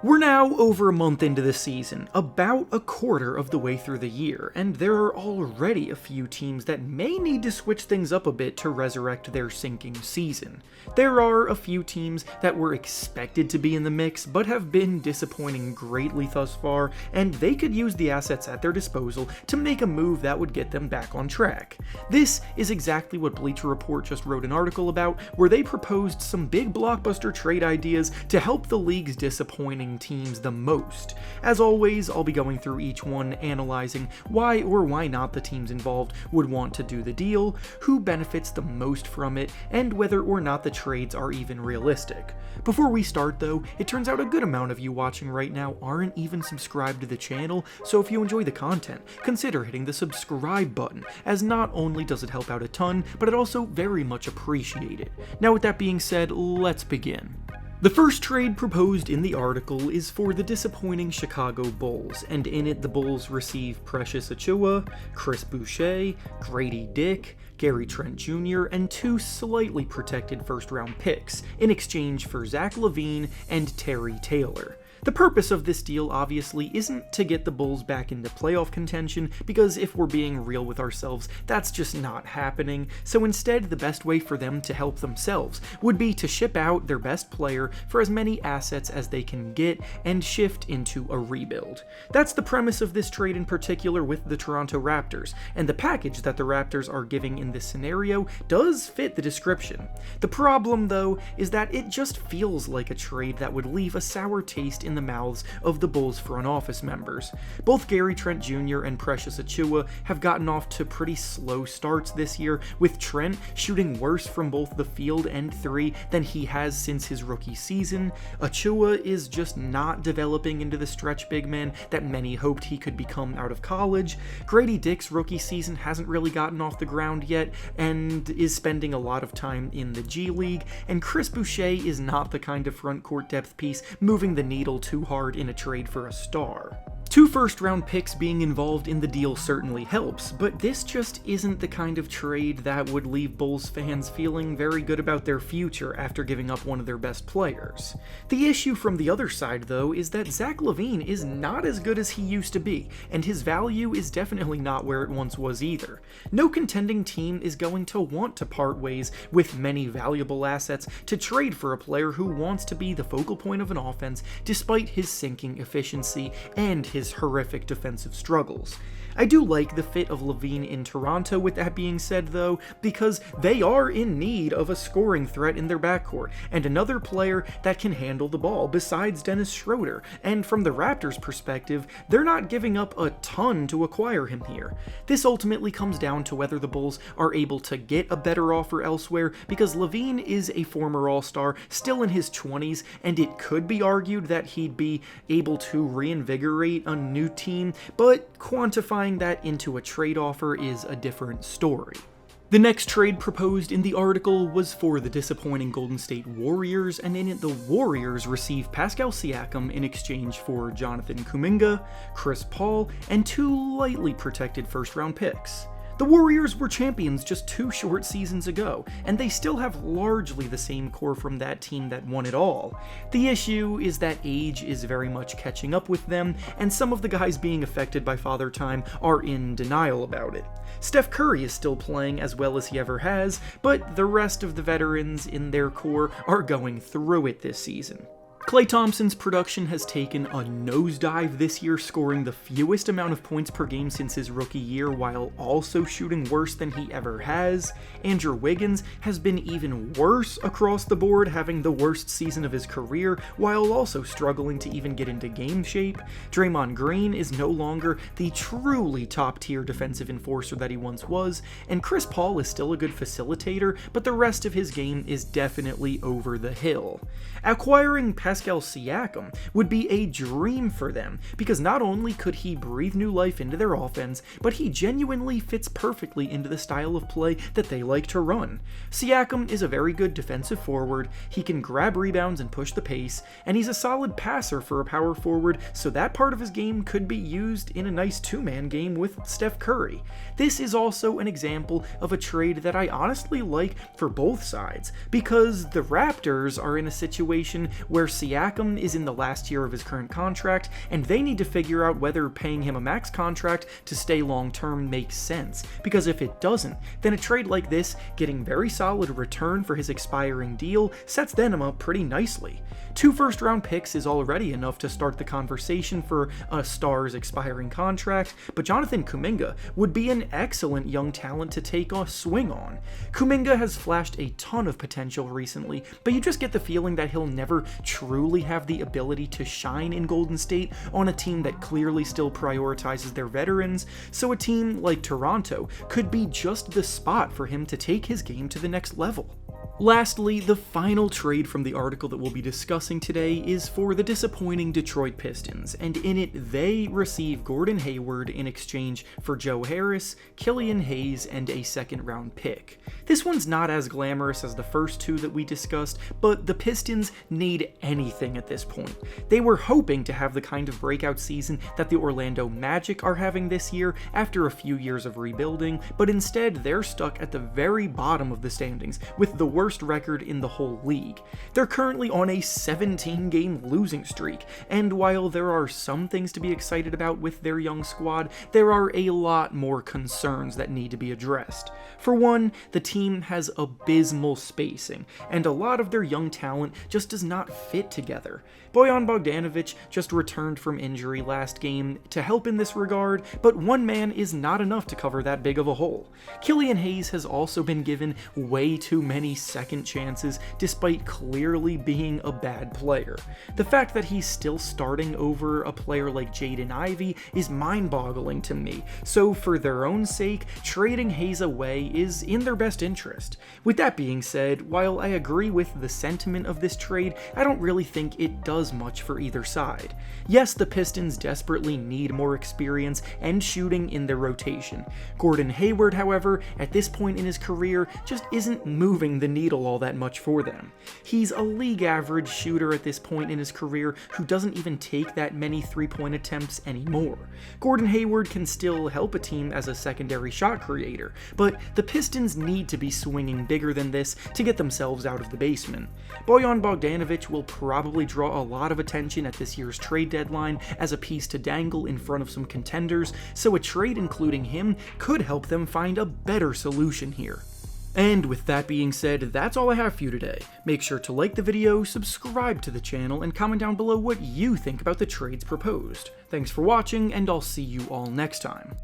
We're now over a month into the season, about a quarter of the way through the year, and there are already a few teams that may need to switch things up a bit to resurrect their sinking season. There are a few teams that were expected to be in the mix, but have been disappointing greatly thus far, and they could use the assets at their disposal to make a move that would get them back on track. This is exactly what Bleacher Report just wrote an article about, where they proposed some big blockbuster trade ideas to help the league's disappointing teams the most. As always, I'll be going through each one, analyzing why or why not the teams involved would want to do the deal, who benefits the most from it, and whether or not the trades are even realistic. Before we start though, it turns out a good amount of you watching right now aren't even subscribed to the channel, so if you enjoy the content, consider hitting the subscribe button, as not only does it help out a ton, but it also very much appreciated. Now with that being said, let's begin. The first trade proposed in the article is for the disappointing Chicago Bulls, and in it the Bulls receive Precious Achiuwa, Chris Boucher, Grady Dick, Gary Trent Jr., and two slightly protected first-round picks, in exchange for Zach Lavine and Terry Taylor. The purpose of this deal obviously isn't to get the Bulls back into playoff contention, because if we're being real with ourselves, that's just not happening, so instead the best way for them to help themselves would be to ship out their best player for as many assets as they can get and shift into a rebuild. That's the premise of this trade in particular with the Toronto Raptors, and the package that the Raptors are giving in this scenario does fit the description. The problem though is that it just feels like a trade that would leave a sour taste in the mouths of the Bulls front office members. Both Gary Trent Jr. and Precious Achiuwa have gotten off to pretty slow starts this year, with Trent shooting worse from both the field and three than he has since his rookie season. Achiuwa is just not developing into the stretch big man that many hoped he could become out of college. Grady Dick's rookie season hasn't really gotten off the ground yet and is spending a lot of time in the G League, and Chris Boucher is not the kind of front court depth piece moving the needle too hard in a trade for a star. Two first-round picks being involved in the deal certainly helps, but this just isn't the kind of trade that would leave Bulls fans feeling very good about their future after giving up one of their best players. The issue from the other side, though, is that Zach Lavine is not as good as he used to be, and his value is definitely not where it once was either. No contending team is going to want to part ways with many valuable assets to trade for a player who wants to be the focal point of an offense despite his sinking efficiency and his horrific defensive struggles. I do like the fit of Lavine in Toronto, with that being said though, because they are in need of a scoring threat in their backcourt, and another player that can handle the ball besides Dennis Schroeder, and from the Raptors' perspective, they're not giving up a ton to acquire him here. This ultimately comes down to whether the Bulls are able to get a better offer elsewhere, because Lavine is a former All-Star, still in his 20s, and it could be argued that he'd be able to reinvigorate a new team, but quantifying that into a trade offer is a different story. The next trade proposed in the article was for the disappointing Golden State Warriors, and in it the Warriors receive Pascal Siakam in exchange for Jonathan Kuminga, Chris Paul, and two lightly protected first-round picks. The Warriors were champions just 2 short seasons ago, and they still have largely the same core from that team that won it all. The issue is that age is very much catching up with them, and some of the guys being affected by Father Time are in denial about it. Steph Curry is still playing as well as he ever has, but the rest of the veterans in their core are going through it this season. Klay Thompson's production has taken a nosedive this year, scoring the fewest amount of points per game since his rookie year while also shooting worse than he ever has. Andrew Wiggins has been even worse across the board, having the worst season of his career while also struggling to even get into game shape. Draymond Green is no longer the truly top-tier defensive enforcer that he once was, and Chris Paul is still a good facilitator, but the rest of his game is definitely over the hill. Acquiring Pascal Siakam would be a dream for them, because not only could he breathe new life into their offense, but he genuinely fits perfectly into the style of play that they like to run. Siakam is a very good defensive forward, he can grab rebounds and push the pace, and he's a solid passer for a power forward, so that part of his game could be used in a nice two-man game with Steph Curry. This is also an example of a trade that I honestly like for both sides, because the Raptors are in a situation where Siakam is in the last year of his current contract, and they need to figure out whether paying him a max contract to stay long-term makes sense, because if it doesn't, then a trade like this, getting very solid return for his expiring deal, sets them up pretty nicely. 2 first-round picks is already enough to start the conversation for a star's expiring contract, but Jonathan Kuminga would be an excellent young talent to take a swing on. Kuminga has flashed a ton of potential recently, but you just get the feeling that he'll never truly have the ability to shine in Golden State on a team that clearly still prioritizes their veterans, so a team like Toronto could be just the spot for him to take his game to the next level. Lastly, the final trade from the article that we'll be discussing today is for the disappointing Detroit Pistons, and in it they receive Gordon Hayward in exchange for Joe Harris, Killian Hayes, and a second-round pick. This one's not as glamorous as the first two that we discussed, but the Pistons need anything at this point. They were hoping to have the kind of breakout season that the Orlando Magic are having this year after a few years of rebuilding, but instead they're stuck at the very bottom of the standings with the worst record in the whole league. They're currently on a 17-game losing streak, and while there are some things to be excited about with their young squad, there are a lot more concerns that need to be addressed. For one, the team has abysmal spacing, and a lot of their young talent just does not fit together. Bojan Bogdanovic just returned from injury last game to help in this regard, but one man is not enough to cover that big of a hole. Killian Hayes has also been given way too many second chances despite clearly being a bad player. The fact that he's still starting over a player like Jaden Ivey is mind-boggling to me, so for their own sake, trading Hayes away is in their best interest. With that being said, while I agree with the sentiment of this trade, I don't really think it does much for either side. Yes, the Pistons desperately need more experience and shooting in their rotation. Gordon Hayward, however, at this point in his career, just isn't moving the needle all that much for them. He's a league average shooter at this point in his career who doesn't even take that many three-point attempts anymore. Gordon Hayward can still help a team as a secondary shot creator, but the Pistons need to be swinging bigger than this to get themselves out of the basement. Bojan Bogdanovic will probably draw a lot of attention at this year's trade deadline as a piece to dangle in front of some contenders, so a trade including him could help them find a better solution here. And with that being said, that's all I have for you today. Make sure to like the video, subscribe to the channel, and comment down below what you think about the trades proposed. Thanks for watching, and I'll see you all next time.